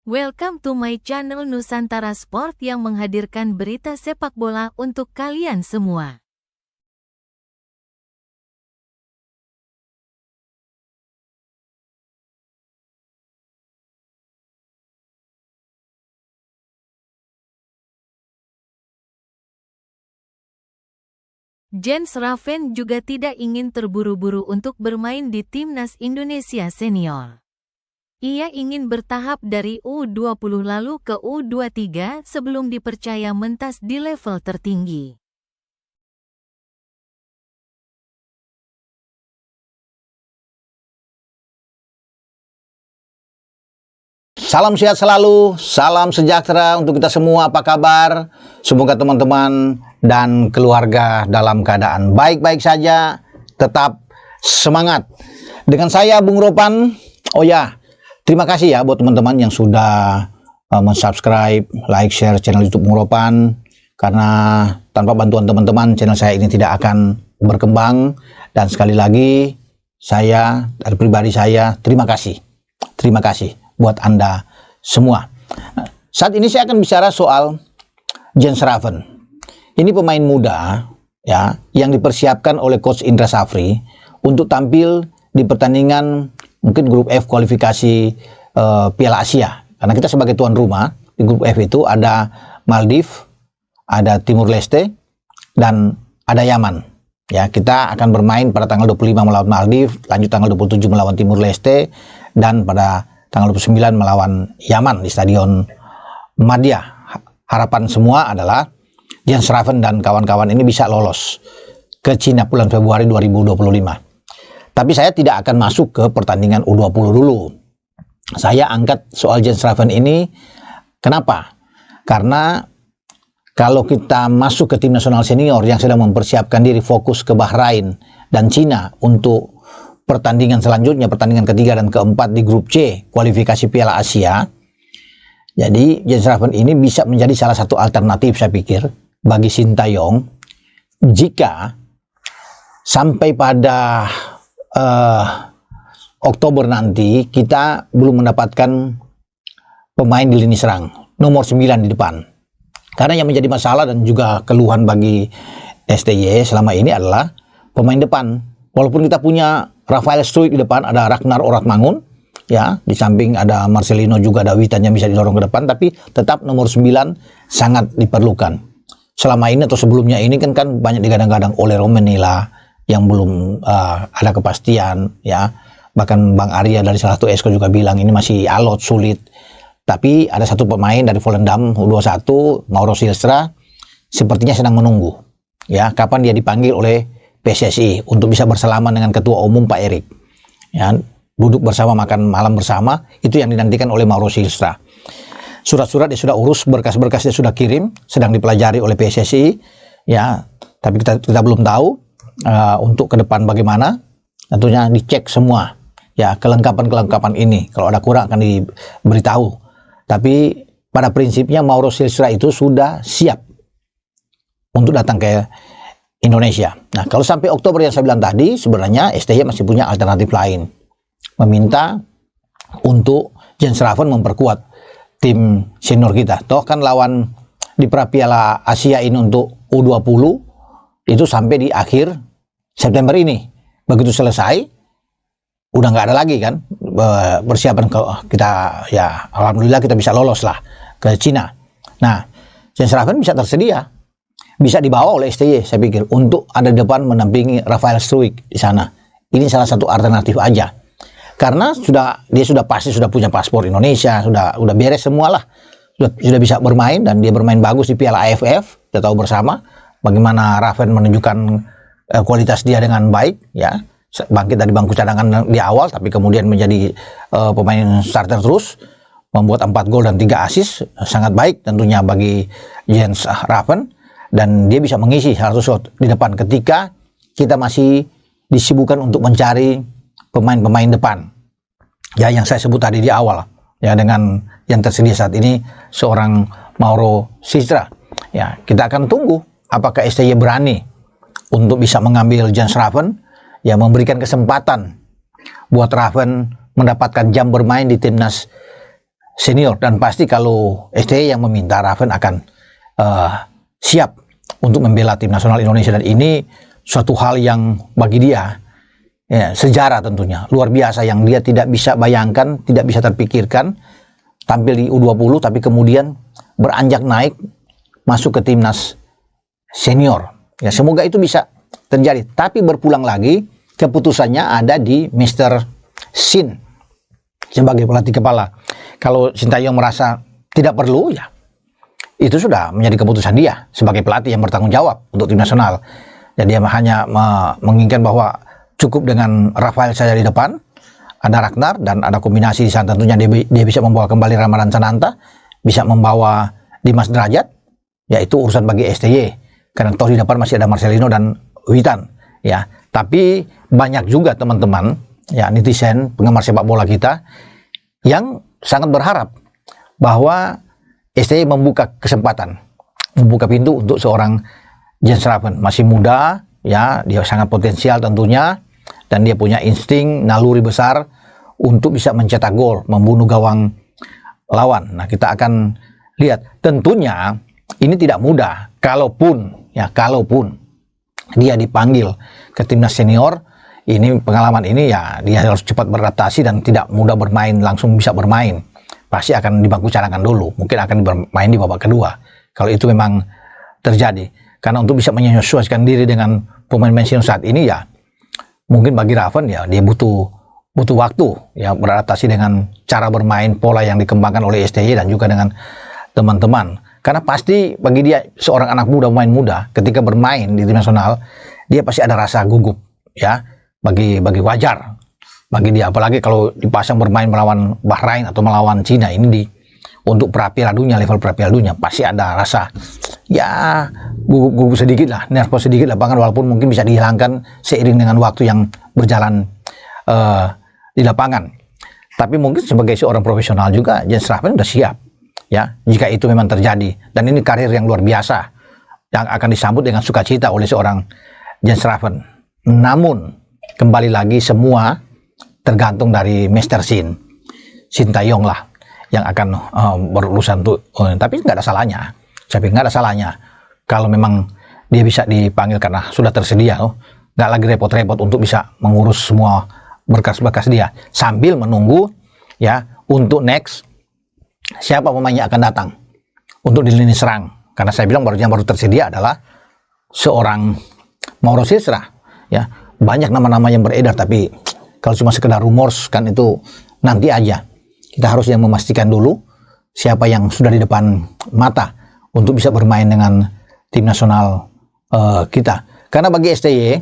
Welcome to my channel Nusantara Sport yang menghadirkan berita sepak bola untuk kalian semua. Jens Raven juga tidak ingin terburu-buru untuk bermain di Timnas Indonesia Senior. Ia ingin bertahap dari U20 lalu ke U23 sebelum dipercaya mentas di level tertinggi. Salam sehat selalu, salam sejahtera untuk kita semua. Apa kabar? Semoga teman-teman dan keluarga dalam keadaan baik-baik saja, tetap semangat. Dengan saya Bung Ropan. Oh ya, terima kasih ya buat teman-teman yang sudah mensubscribe, like, share channel YouTube Bung Ropan. Karena tanpa bantuan teman-teman, channel saya ini tidak akan berkembang. Dan sekali lagi, saya dari pribadi saya terima kasih. Terima kasih buat Anda semua. Saat ini saya akan bicara soal Jens Raven. Ini pemain muda ya yang dipersiapkan oleh Coach Indra Safri untuk tampil di pertandingan mungkin grup F kualifikasi Piala Asia. Karena kita sebagai tuan rumah di grup F itu ada Maldives, ada Timur Leste, dan ada Yaman. Ya, kita akan bermain pada tanggal 25 melawan Maldives, lanjut tanggal 27 melawan Timur Leste, dan pada tanggal 29 melawan Yaman di Stadion Madia. Harapan semua adalah Jens Raven dan kawan-kawan ini bisa lolos ke Cina bulan Februari 2025. Tapi saya tidak akan masuk ke pertandingan U20 dulu. Saya angkat soal Jens Raven ini. Kenapa? Karena kalau kita masuk ke tim nasional senior yang sedang mempersiapkan diri fokus ke Bahrain dan Cina untuk pertandingan selanjutnya, pertandingan ketiga dan keempat di grup C kualifikasi Piala Asia. Jadi Jens Raven ini bisa menjadi salah satu alternatif saya pikir bagi Sintayong jika sampai pada Oktober nanti kita belum mendapatkan pemain di lini serang nomor 9 di depan. Karena yang menjadi masalah dan juga keluhan bagi STY selama ini adalah pemain depan. Walaupun kita punya Rafael Struijk di depan, ada Ragnar Oratmangun, ya, di samping ada Marcelino juga, ada Witan yang bisa didorong ke depan, tapi tetap nomor 9 sangat diperlukan. Selama ini atau sebelumnya ini kan banyak digadang-gadang oleh Romanella yang belum ada kepastian, ya. Bahkan Bang Arya dari salah satu Esko juga bilang ini masih alot, sulit. Tapi ada satu pemain dari Volendam U21, Mauro Silstra, sepertinya sedang menunggu, ya, kapan dia dipanggil oleh PSSI untuk bisa bersalaman dengan Ketua Umum Pak Erik, ya, duduk bersama makan malam bersama. Itu yang dinantikan oleh Mauro Silstra. Surat-surat dia sudah urus, berkas-berkas dia sudah kirim, sedang dipelajari oleh PSSI, ya. Tapi kita belum tahu untuk ke depan bagaimana. Tentunya dicek semua, ya, kelengkapan ini. Kalau ada kurang akan diberitahu. Tapi pada prinsipnya Mauro Silstra itu sudah siap untuk datang ke Indonesia. Nah, kalau sampai Oktober yang saya bilang tadi, sebenarnya STY masih punya alternatif lain. Meminta untuk Jens Raven memperkuat tim senior kita. Toh kan lawan di Piala Asia ini untuk U20 itu sampai di akhir September ini. Begitu selesai, udah nggak ada lagi kan persiapan kita, ya, alhamdulillah kita bisa lolos lah ke Cina. Nah, Jens Raven bisa tersedia, bisa dibawa oleh STY saya pikir untuk ada di depan menampingi Rafael Struijk di sana. Ini salah satu alternatif aja. Karena dia sudah pasti sudah punya paspor Indonesia, sudah beres semua lah. Sudah bisa bermain dan dia bermain bagus di Piala AFF. Kita tahu bersama bagaimana Raven menunjukkan kualitas dia dengan baik, ya. Bangkit dari bangku cadangan di awal tapi kemudian menjadi pemain starter terus, membuat 4 gol dan 3 assist, sangat baik tentunya bagi Jens Raven. Dan dia bisa mengisi satu slot di depan ketika kita masih disibukkan untuk mencari pemain-pemain depan, ya, yang saya sebut tadi di awal, ya, dengan yang tersedia saat ini seorang Mauro Silstra. Ya, kita akan tunggu apakah STY berani untuk bisa mengambil Jens Raven, ya, memberikan kesempatan buat Raven mendapatkan jam bermain di timnas senior, dan pasti kalau STY yang meminta, Raven akan siap untuk membela tim nasional Indonesia, dan ini suatu hal yang bagi dia ya, sejarah tentunya luar biasa yang dia tidak bisa bayangkan, tidak bisa terpikirkan, tampil di U20 tapi kemudian beranjak naik masuk ke timnas senior. Ya, semoga itu bisa terjadi, tapi berpulang lagi keputusannya ada di Mr. Shin sebagai pelatih kepala. Kalau Sintayong merasa tidak perlu, ya itu sudah menjadi keputusan dia sebagai pelatih yang bertanggung jawab untuk tim nasional. Jadi dia hanya menginginkan bahwa cukup dengan Rafael saja di depan, ada Ragnar dan ada kombinasi di sana. Tentunya dia bisa membawa kembali Ramadan Sananta, bisa membawa Dimas Derajat, yaitu urusan bagi STY. Karena toh di depan masih ada Marcelino dan Witan, ya. Tapi banyak juga teman-teman, ya, netizen, penggemar sepak bola kita yang sangat berharap bahwa STY membuka kesempatan, membuka pintu untuk seorang Jens Raven. Masih muda, ya, dia sangat potensial tentunya, dan dia punya insting, naluri besar untuk bisa mencetak gol, membunuh gawang lawan. Nah, kita akan lihat. Tentunya ini tidak mudah, kalaupun dia dipanggil ke timnas senior, ini pengalaman ini ya dia harus cepat beradaptasi dan tidak mudah bermain, langsung bisa bermain. Pasti akan di bangku cadangan dulu, mungkin akan bermain di babak kedua kalau itu memang terjadi. Karena untuk bisa menyesuaikan diri dengan pemain-pemain senior saat ini, ya mungkin bagi Raven ya dia butuh waktu ya beradaptasi dengan cara bermain, pola yang dikembangkan oleh STY dan juga dengan teman-teman. Karena pasti bagi dia seorang anak muda, pemain muda, ketika bermain di tim nasional, dia pasti ada rasa gugup, ya, bagi wajar bagi dia. Apalagi kalau dipasang bermain melawan Bahrain atau melawan Cina ini untuk Piala Dunia, level Piala Dunia, pasti ada rasa ya gugup sedikit lah, nervous sedikit lah, bahkan walaupun mungkin bisa dihilangkan seiring dengan waktu yang berjalan di lapangan. Tapi mungkin sebagai seorang profesional juga Jens Raven sudah siap. Ya, jika itu memang terjadi, dan ini karir yang luar biasa yang akan disambut dengan sukacita oleh seorang Jens Raven. Namun kembali lagi semua tergantung dari Mr. Sintayong lah yang akan berurusan tuh. Tapi nggak ada salahnya. Tapi nggak ada salahnya kalau memang dia bisa dipanggil karena sudah tersedia. Nggak lagi repot-repot untuk bisa mengurus semua berkas-berkas dia sambil menunggu ya untuk next siapa pemain yang akan datang untuk di lini serang. Karena saya bilang yang baru tersedia adalah seorang Mauro Sisra. Ya, banyak nama-nama yang beredar, tapi kalau cuma sekedar rumors kan itu nanti aja. Kita harus yang memastikan dulu siapa yang sudah di depan mata untuk bisa bermain dengan tim nasional kita. Karena bagi STY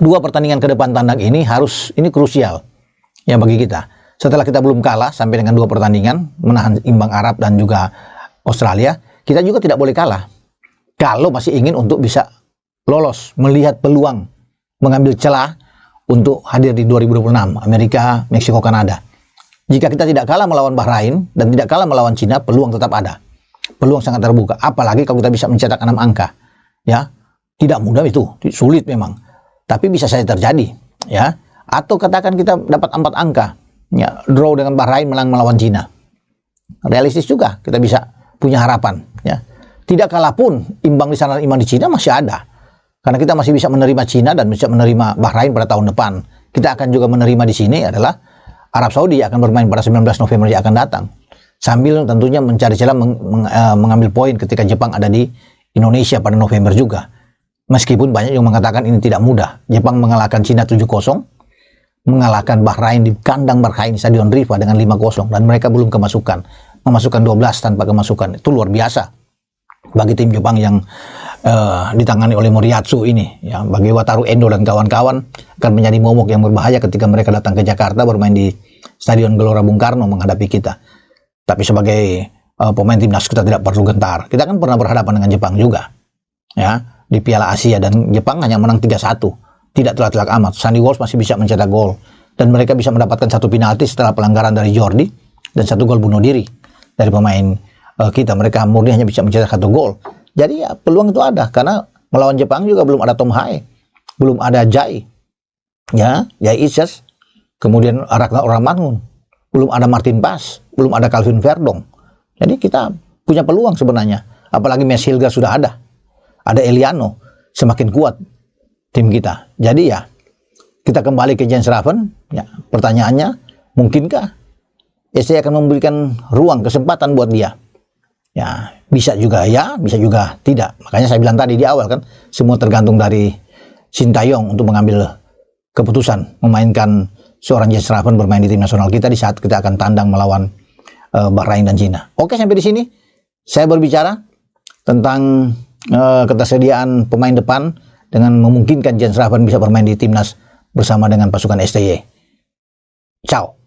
2 pertandingan ke depan tandang ini krusial ya bagi kita. Setelah kita belum kalah sampai dengan 2 pertandingan, menahan imbang Arab dan juga Australia, kita juga tidak boleh kalah. Kalau masih ingin untuk bisa lolos, melihat peluang, mengambil celah untuk hadir di 2026, Amerika, Meksiko, Kanada. Jika kita tidak kalah melawan Bahrain dan tidak kalah melawan Cina, peluang tetap ada. Peluang sangat terbuka, apalagi kalau kita bisa mencetak 6 angka. Ya, tidak mudah itu, sulit memang. Tapi bisa saja terjadi, ya. Atau katakan kita dapat 4 angka. Ya, draw dengan Bahrain, menang melawan Cina. Realistis juga, kita bisa punya harapan. Ya. Tidak kalah pun, imbang di sana, imbang di Cina masih ada. Karena kita masih bisa menerima Cina dan bisa menerima Bahrain pada tahun depan. Kita akan juga menerima di sini adalah Arab Saudi yang akan bermain pada 19 November yang akan datang. Sambil tentunya mencari celah mengambil poin ketika Jepang ada di Indonesia pada November juga. Meskipun banyak yang mengatakan ini tidak mudah. Jepang mengalahkan Cina 7-0. Mengalahkan Bahrain di kandang Bahrain Stadion Rifa dengan 5-0 dan mereka belum memasukkan 12 tanpa kemasukan. Itu luar biasa bagi tim Jepang yang ditangani oleh Moriyasu ini ya. Bagi Wataru Endo dan kawan-kawan akan menjadi momok yang berbahaya ketika mereka datang ke Jakarta bermain di Stadion Gelora Bung Karno menghadapi kita. Tapi sebagai pemain timnas kita tidak perlu gentar. Kita kan pernah berhadapan dengan Jepang juga ya di Piala Asia dan Jepang hanya menang 3-1. Tidak telak-telak amat. Sandy Walsh masih bisa mencetak gol dan mereka bisa mendapatkan 1 penalti setelah pelanggaran dari Jordi dan 1 gol bunuh diri dari pemain kita. Mereka murni hanya bisa mencetak 1 gol. Jadi ya peluang itu ada karena melawan Jepang juga belum ada Tom Hae, belum ada Jai, ya Jai Ises, kemudian Ragnar Oramangun, belum ada Martin Paes, belum ada Calvin Verdong. Jadi kita punya peluang sebenarnya. Apalagi Mes Hilgers sudah ada Eliano, semakin kuat tim kita. Jadi ya, kita kembali ke Jens Raven. Ya, pertanyaannya, mungkinkah STY akan memberikan ruang kesempatan buat dia? Ya, bisa juga ya, bisa juga tidak. Makanya saya bilang tadi di awal kan, semua tergantung dari Sintayong untuk mengambil keputusan memainkan seorang Jens Raven bermain di tim nasional kita di saat kita akan tandang melawan Bahrain dan Cina. Oke, sampai di sini saya berbicara tentang ketersediaan pemain depan dengan memungkinkan Jens Raven bisa bermain di timnas bersama dengan pasukan STY. Ciao.